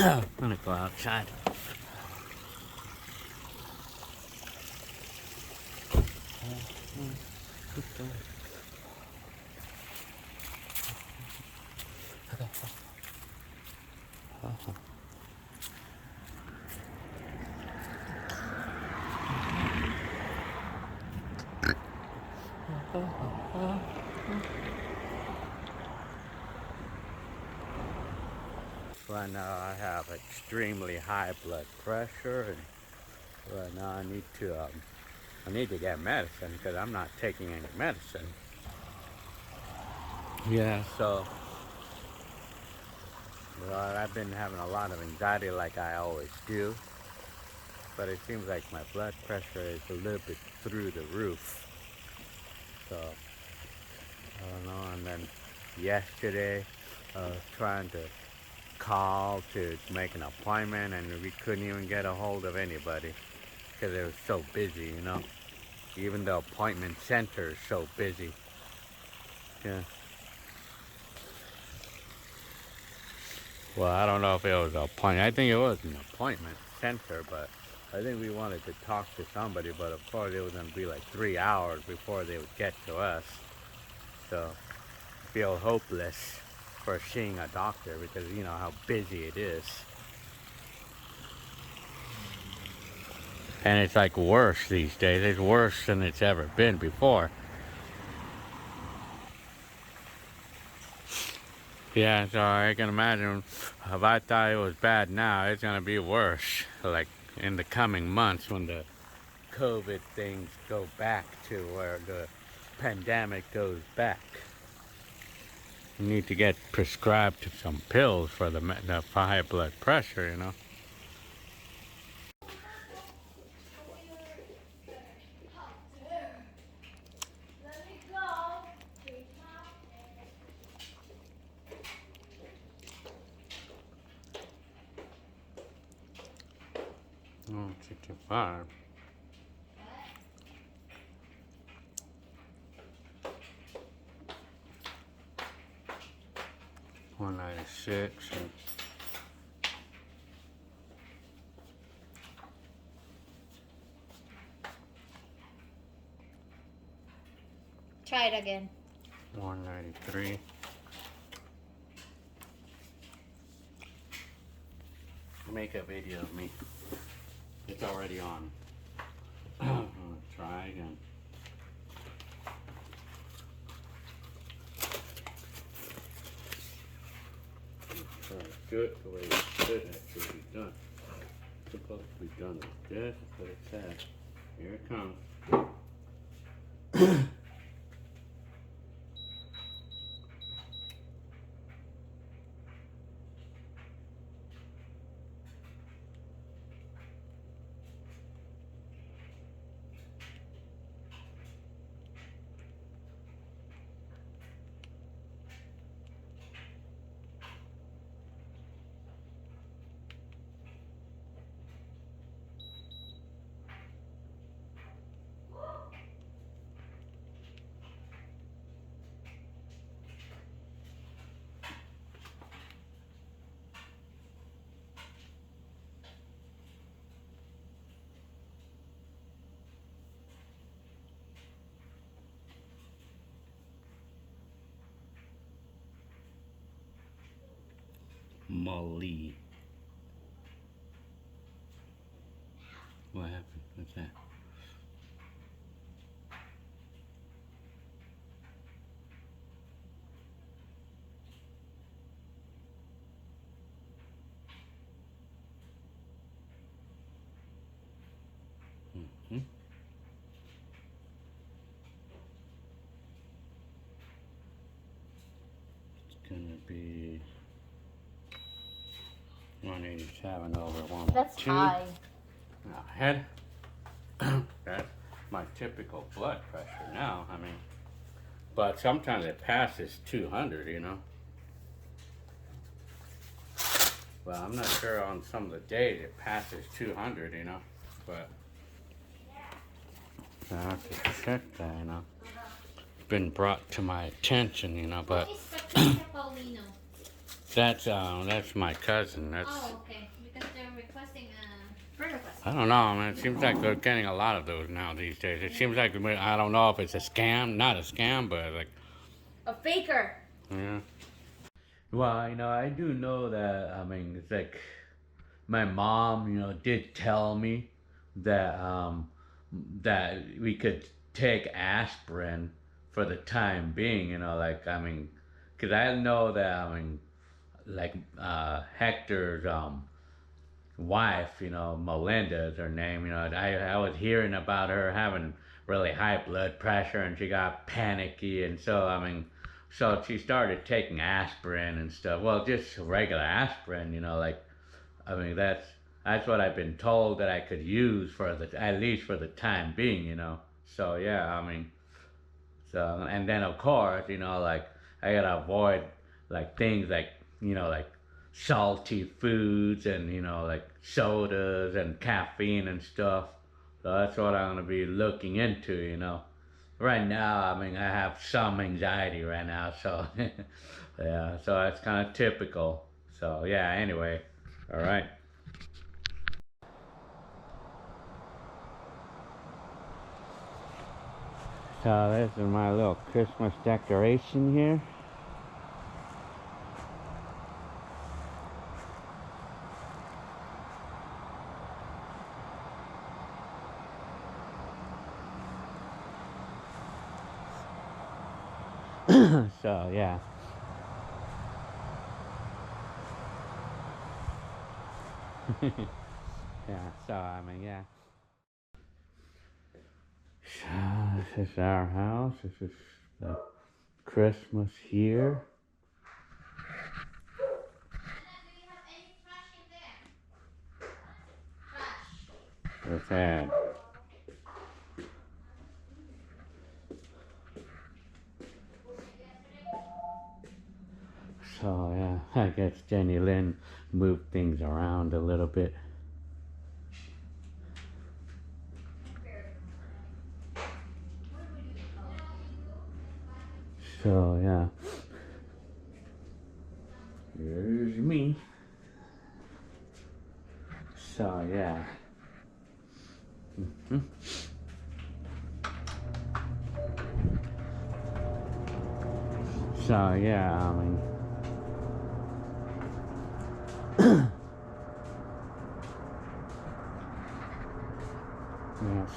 I'm gonna go outside. Right now I have extremely high blood pressure, and right now I need to get medicine because I'm not taking any medicine. Yeah, so I've been having a lot of anxiety like I always do, but it seems like my blood pressure is a little bit through the roof. So I don't know. And then yesterday I was trying to call to make an appointment, and we couldn't even get a hold of anybody because it was so busy, you know. Even the appointment center is so busy. Yeah. Well, I don't know if it was an appointment. I think it was an appointment center, but I think we wanted to talk to somebody, but of course it was going to be like 3 hours before they would get to us. So I feel hopeless for seeing a doctor because you know how busy it is. And it's like worse these days. It's worse than it's ever been before. Yeah, so I can imagine if I thought it was bad now, it's gonna be worse. Like in the coming months when the COVID things go back to where the pandemic goes back. You need to get prescribed some pills for the high blood pressure, you know. Oh, 65. $196. Try it again. 193. Make a video of me. It's already on. I'm gonna try again. do it the way it should actually be done. It's supposed to be done like this, but it's sad. Here it comes. Molly. What happened? What's that? Mm-hmm. It's gonna be 187 over 102. That's high. Head. That's my typical blood pressure now. I mean, but sometimes it passes 200, you know. Well, I'm not sure on some of the days it passes 200, you know, but I have to check that, you know. It's been brought to my attention, you know, but that's my cousin. That's. Oh, okay. Because they're requesting a friend request. I don't know, man. It seems like they're getting a lot of those now these days. It seems like, I don't know if it's a scam, not a scam, but like a faker. Yeah. Well, you know, I do know that, I mean, it's like my mom, you know, did tell me that that we could take aspirin for the time being, you know, like, I mean, because I know that, I mean, like Hector's wife, you know, Melinda is her name, you know, I was hearing about her having really high blood pressure and she got panicky, and so, I mean, so she started taking aspirin and stuff. Well, just regular aspirin, you know, like, I mean, that's what I've been told that I could use for at least for the time being, you know. So yeah, I mean, so, and then of course, you know, like, I gotta avoid like things like, you know, like salty foods and, you know, like sodas and caffeine and stuff. So that's what I'm gonna be looking into, you know. Right now, I mean, I have some anxiety right now, so yeah, so that's kind of typical. So yeah, anyway, all right. So this is my little Christmas decoration here. So yeah. Yeah, so I mean, yeah. So this is our house. This is the Christmas here. What's that? So yeah, I guess Jenny Lynn moved things around a little bit. So yeah, here's me. So yeah. So yeah, I mean, yeah,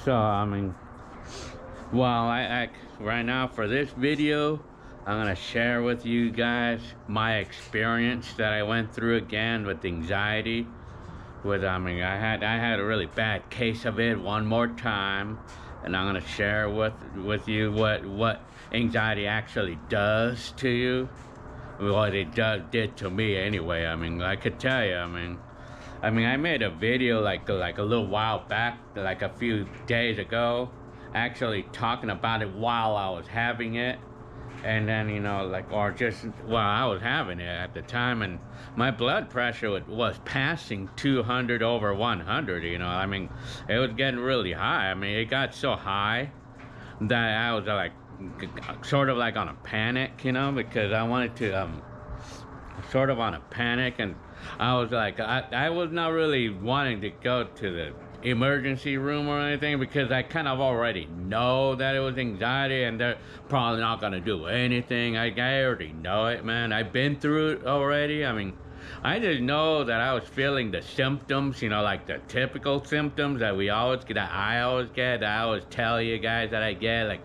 so I mean, well, I right now for this video, I'm gonna share with you guys my experience that I went through again with anxiety. I had a really bad case of it one more time, and I'm gonna share with you what anxiety actually does to you. What it did to me anyway. I mean, I could tell you. I made a video like a little while back, like a few days ago, actually talking about it while I was having it. And then, you know, like, or just while I was having it at the time, and my blood pressure was passing 200 over 100, you know. I mean, it was getting really high. I mean, it got so high that I was like, sort of like on a panic, you know, because I wanted to, sort of on a panic, and I was like, I was not really wanting to go to the emergency room or anything, because I kind of already know that it was anxiety and they're probably not gonna do anything. I already know it, man. I've been through it already. I mean, I just know that I was feeling the symptoms, you know, like the typical symptoms that I always get, that I always tell you guys that I get,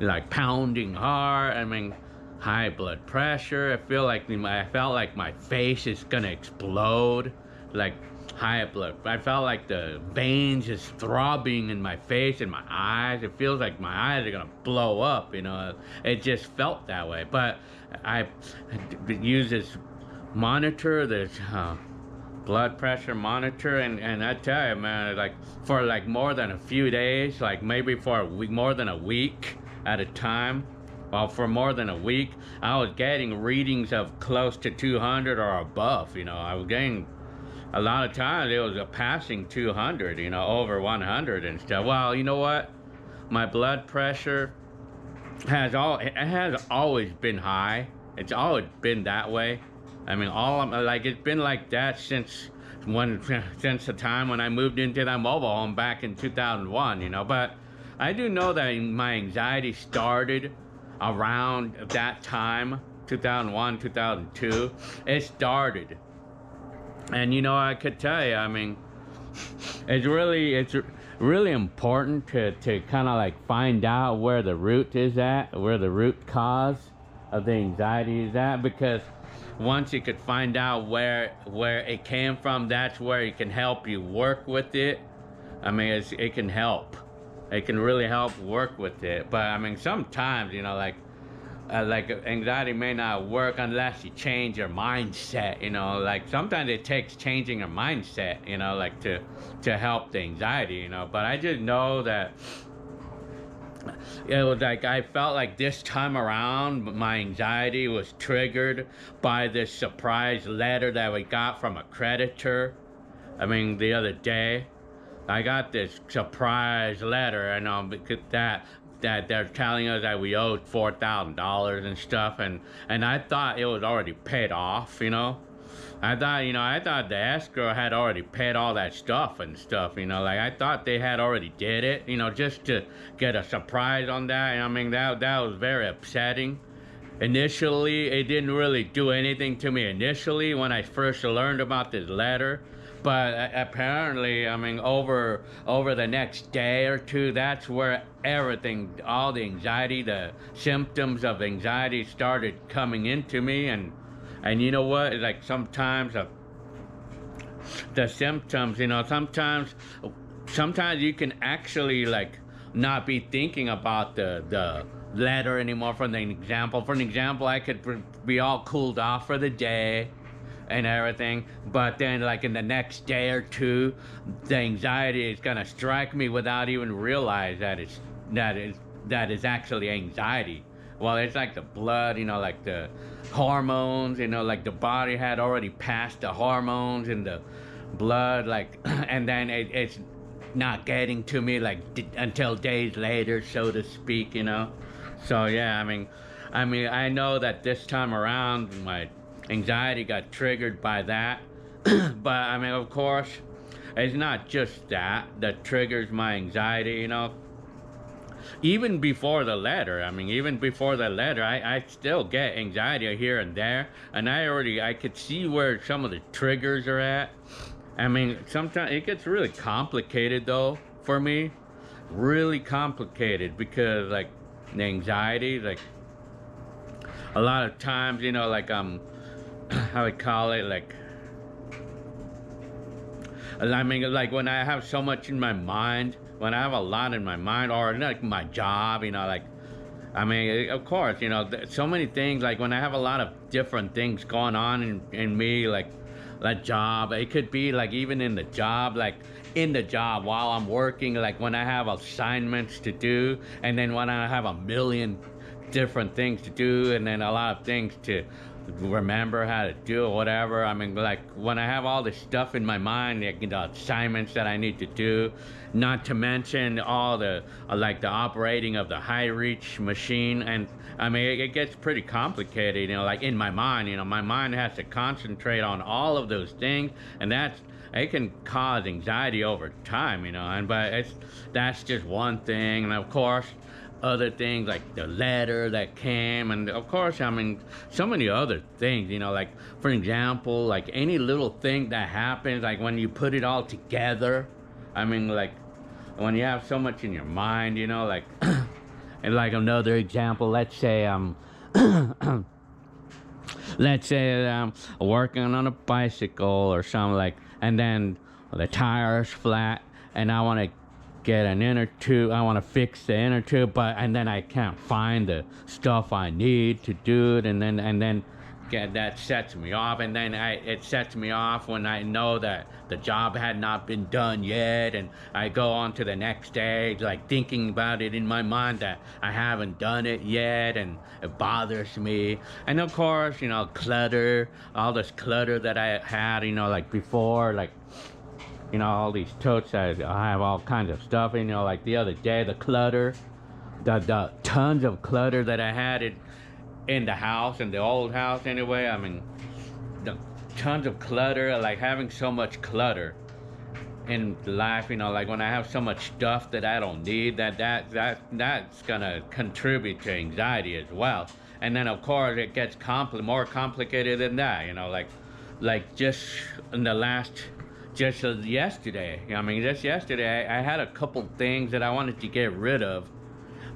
like pounding heart. I mean, high blood pressure. I felt like my face is gonna explode, like high blood. I felt like the veins just throbbing in my face and my eyes. It feels like my eyes are gonna blow up, you know. It just felt that way. But I use this monitor, this blood pressure monitor, and I tell you, man, like for like more than a few days, like maybe for a week, more than a week at a time. Well, for more than a week, I was getting readings of close to 200 or above. You know, I was getting, a lot of times it was a passing 200, you know, over 100 and stuff. Well, you know what? My blood pressure has always been high. It's always been that way. I mean, it's been like that since the time when I moved into that mobile home back in 2001, you know. But I do know that my anxiety started around that time, 2001, 2002. It started. And you know, I could tell you, I mean, it's really important to kind of like find out where the root is at, where the root cause of the anxiety is at, because once you could find out where it came from, that's where it can help you work with it. I mean, it can help. It can really help work with it. But I mean, sometimes, you know, like anxiety may not work unless you change your mindset, you know. Like sometimes it takes changing your mindset, you know, like to help the anxiety, you know. But I just know that it was like, I felt like this time around my anxiety was triggered by this surprise letter that we got from a creditor. I mean, the other day I got this surprise letter, and because that they're telling us that we owed $4,000 and stuff, and I thought it was already paid off, you know. I thought the escrow had already paid all that stuff and stuff, you know. Like I thought they had already did it, you know, just to get a surprise on that. And I mean, that was very upsetting. Initially, it didn't really do anything to me initially when I first learned about this letter. But apparently, I mean, over the next day or two, that's where everything, all the anxiety, the symptoms of anxiety started coming into me. And you know what? Like sometimes the symptoms, you know, sometimes you can actually like not be thinking about the letter anymore. For an example, I could be all cooled off for the day and everything, but then like in the next day or two, the anxiety is gonna strike me without even realize that is actually anxiety. Well, it's like the blood, you know, like the hormones, you know, like the body had already passed the hormones in the blood, like, and then it's not getting to me like until days later, so to speak, you know. So yeah, I mean, I know that this time around my anxiety got triggered by that. But I mean, of course, it's not just that triggers my anxiety, you know. Even before the letter, I still get anxiety here and there, and I could see where some of the triggers are at. I mean, sometimes it gets really complicated though for me, really complicated, because like the anxiety, like a lot of times, you know, like how I call it, like, I mean, like when I have so much in my mind, when I have a lot in my mind, or like my job, you know, like, I mean, of course, you know, so many things, like when I have a lot of different things going on in me, like job, it could be like even in the job, like in the job while I'm working, like when I have assignments to do, and then when I have a million different things to do, and then a lot of things to remember how to do or whatever. I mean, like when I have all this stuff in my mind, like the assignments that I need to do, not to mention all the like the operating of the high reach machine, and I mean it gets pretty complicated, you know, like in my mind, you know, my mind has to concentrate on all of those things, and it can cause anxiety over time, you know, and but that's just one thing. And of course other things like the letter that came, and of course, I mean, so many other things, you know, like for example, like any little thing that happens, like when you put it all together, I mean, like when you have so much in your mind, you know, like and like another example, let's say let's say I'm working on a bicycle or something, like, and then the tire's flat and I want to get an inner tube, I want to fix the inner tube, and then I can't find the stuff I need to do it, and then that sets me off, and then it sets me off when I know that the job had not been done yet, and I go on to the next stage, like thinking about it in my mind that I haven't done it yet, and it bothers me. And of course, you know, clutter, all this clutter that I had, you know, like before, like, you know, all these totes that I have all kinds of stuff, you know, like the other day, the clutter, the tons of clutter that I had in the house, in the old house anyway. I mean, the tons of clutter, like having so much clutter in life, you know, like when I have so much stuff that I don't need, that's gonna contribute to anxiety as well. And then of course it gets more complicated than that, you know, like just in the last, just yesterday, I mean, just yesterday, I had a couple things that I wanted to get rid of,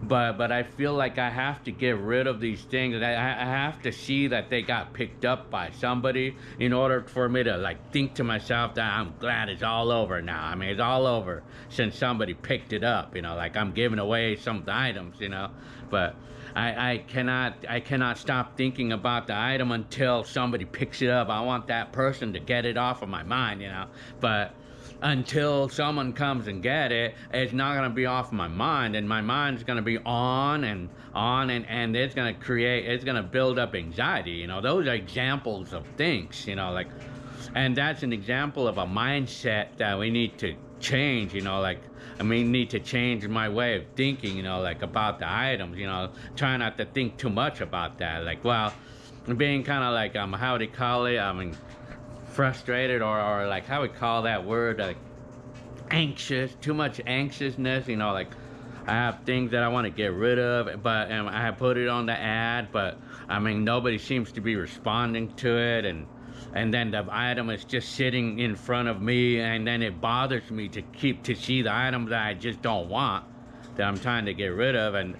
but I feel like I have to get rid of these things. I have to see that they got picked up by somebody in order for me to like think to myself that I'm glad it's all over now. I mean, it's all over since somebody picked it up, you know, like I'm giving away some items, you know, but I cannot stop thinking about the item until somebody picks it up. I want that person to get it off of my mind, you know, but until someone comes and get it, it's not going to be off my mind, and my mind's going to be on and it's going to build up anxiety, you know. Those are examples of things, you know, like, and that's an example of a mindset that we need to change, you know, like, I mean, need to change my way of thinking, you know, like about the items, you know, try not to think too much about that, like, well, being kind of like, how do you call it, I mean, frustrated, or like, how we call that word, like anxious, too much anxiousness, you know, like I have things that I want to get rid of, but I have put it on the ad, but I mean, nobody seems to be responding to it, and then the item is just sitting in front of me, and then it bothers me to see the items that I just don't want, that I'm trying to get rid of, and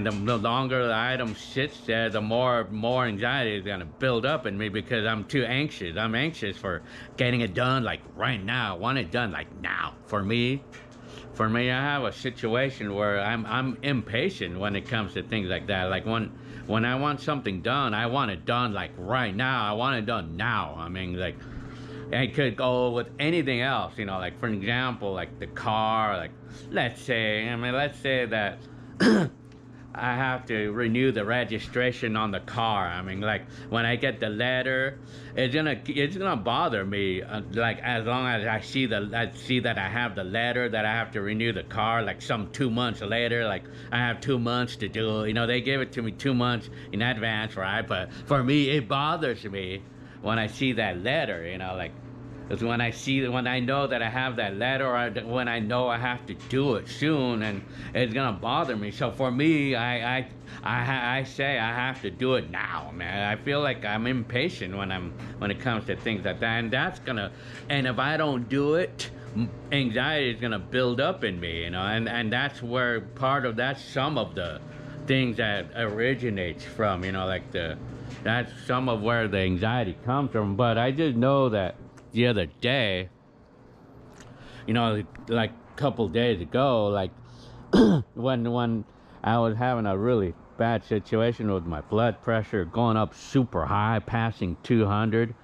the longer the item sits there, the more anxiety is gonna build up in me, because I'm too anxious. I'm anxious for getting it done like right now. I want it done like now. For me, I have a situation where I'm impatient when it comes to things like that. Like when I want something done, I want it done like right now. I want it done now. I mean, like, it could go with anything else, you know, like for example, like the car, like let's say that I have to renew the registration on the car. I mean, like when I get the letter, it's gonna bother me. Like as long as I see that I have the letter that I have to renew the car, like some 2 months later, like I have 2 months to do it. You know, they give it to me 2 months in advance, right? But for me, it bothers me when I see that letter. You know, like it's when I know that I have that letter, or when I know I have to do it soon, and it's gonna bother me. So for me, I say I have to do it now, man. I feel like I'm impatient when it comes to things like that, and if I don't do it, anxiety is gonna build up in me, you know, and that's where some of the things that originates from, you know, like that's some of where the anxiety comes from. But I just know that the other day, you know, like a couple days ago, like when I was having a really bad situation with my blood pressure going up super high, passing 200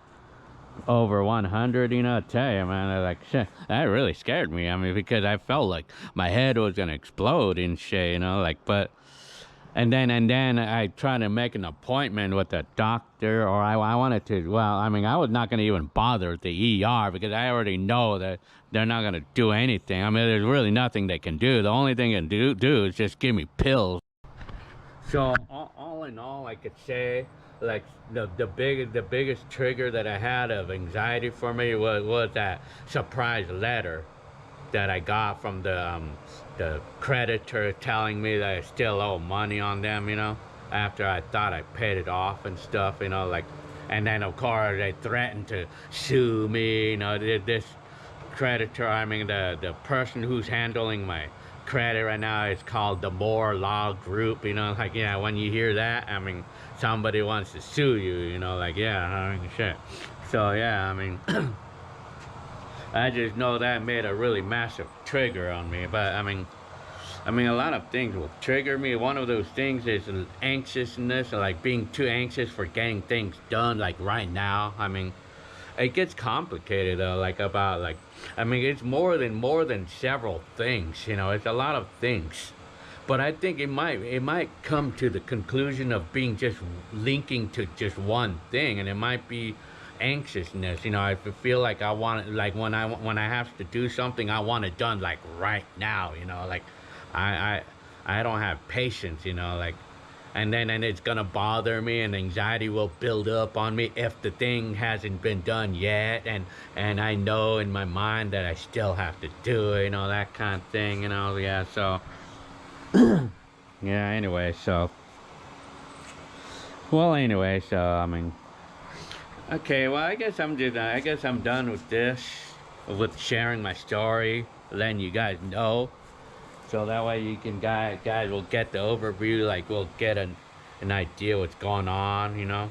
over 100, you know, I tell you, man, like, shit, that really scared me. I mean, because I felt like my head was gonna explode and shit, you know, like, but, and then I tried to make an appointment with the doctor, or I wanted to, well, I mean, I was not gonna even bother with the ER because I already know that they're not gonna do anything. I mean, there's really nothing they can do. The only thing they can do is just give me pills. So all in all, I could say, like, the biggest trigger that I had of anxiety for me was that surprise letter that I got from the creditor telling me that I still owe money on them, you know, after I thought I paid it off and stuff, you know, like, and then of course they threatened to sue me, you know, this creditor, I mean the person who's handling my credit right now is called the Moore Law Group, you know, like, yeah, when you hear that, I mean, somebody wants to sue you, you know, like, yeah, I mean, shit. So yeah, I mean, I just know that made a really massive trigger on me. But I mean a lot of things will trigger me. One of those things is anxiousness, like being too anxious for getting things done, like right now. I mean, it gets complicated though, like about, like, I mean, it's more than several things, you know, it's a lot of things. But I think it might come to the conclusion of being just linking to just one thing, and it might be anxiousness. You know, I feel like I want it, like when I have to do something, I want it done like right now, you know, like I don't have patience, you know, like, and it's gonna bother me, and anxiety will build up on me if the thing hasn't been done yet, and I know in my mind that I still have to do it, you know, that kind of thing, you know. Yeah, so yeah, anyway, so I mean, okay, well, I guess I'm done with this, with sharing my story, letting you guys know, so that way you can guys will get the overview, like we'll get an idea what's going on, you know,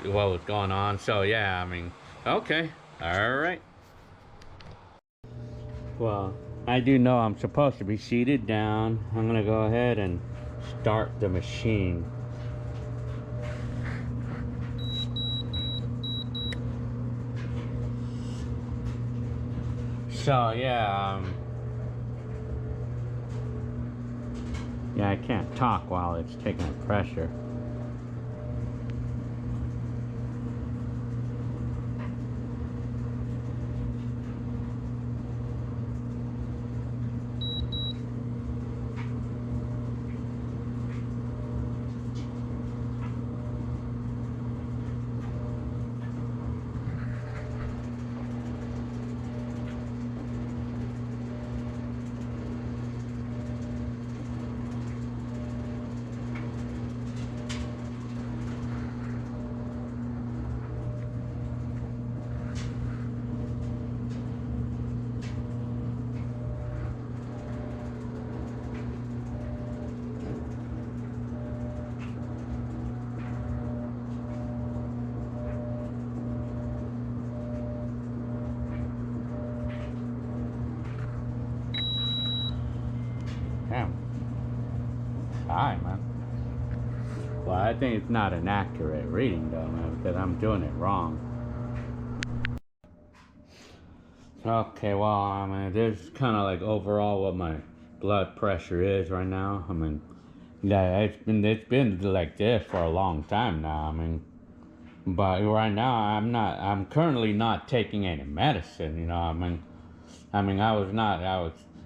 what was going on. So yeah, I mean, okay, all right. Well, I do know I'm supposed to be seated down. I'm gonna go ahead and start the machine. So yeah, yeah, I can't talk while it's taking the pressure. Damn. Alright, man. Well, I think it's not an accurate reading though, man, because I'm doing it wrong. Okay, well, I mean, this is kind of like overall what my blood pressure is right now. I mean, yeah, it's been like this for a long time now. I mean, but right now I'm currently not taking any medicine, you know.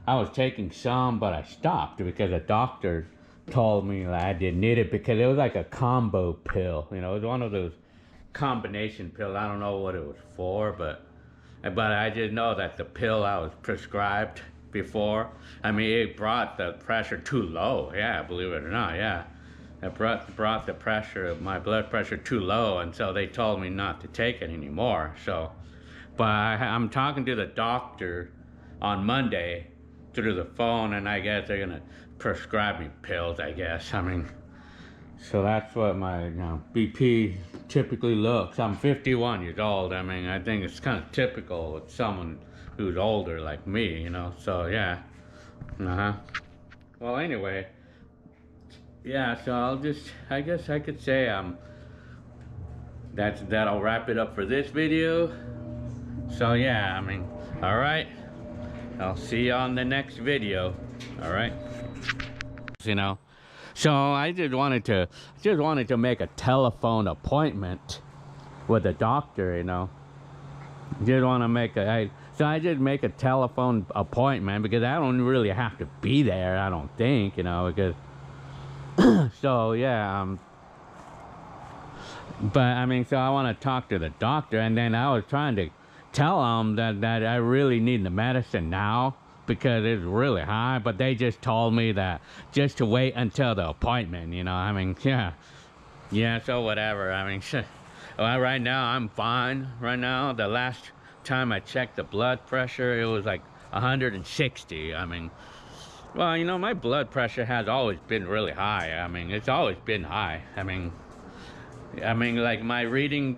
I was taking some, but I stopped because the doctor told me that I didn't need it because it was like a combo pill, you know. It was one of those combination pills. I don't know what it was for, but I just know that the pill I was prescribed before, I mean, it brought the pressure too low. Yeah, believe it or not, yeah. It brought the pressure, my blood pressure too low, and so they told me not to take it anymore. So, but I'm talking to the doctor on Monday through the phone, and I guess they're gonna prescribe me pills, I guess. I mean, so that's what my BP typically looks. I'm 51 years old. I mean, I think it's kind of typical with someone who's older like me, you know. So yeah. Well, anyway, yeah. So I guess I could say that'll wrap it up for this video. So yeah, I mean, all right. I'll see you on the next video. All right. You know, so I just wanted to make a telephone appointment with a doctor. You know, just want to make so I just make a telephone appointment because I don't really have to be there. I don't think, you know, because so yeah. But I mean, so I want to talk to the doctor, and then I was trying to tell them that I really need the medicine now because it's really high, but they just told me that just to wait until the appointment, you know. I mean, yeah, so whatever. I mean, well, right now I'm fine. Right now, the last time I checked the blood pressure, it was like 160. I mean, well, you know, my blood pressure has always been really high. I mean, it's always been high. I mean, like my reading,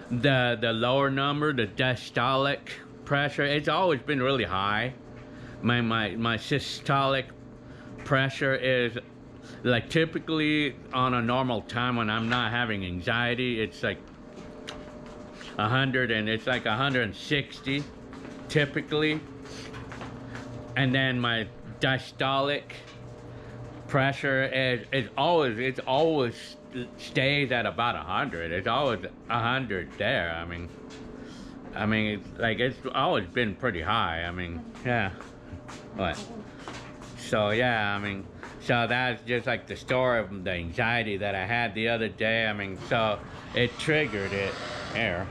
the lower number, the diastolic pressure, it's always been really high. My systolic pressure is like typically on a normal time when I'm not having anxiety, it's like 100, and it's like 160 typically. And then my diastolic pressure is always stays at about 100. It's always 100 there. I mean, it's always been pretty high. I mean, yeah. What? So yeah, I mean, so that's just like the story of the anxiety that I had the other day. I mean, so it triggered it. There.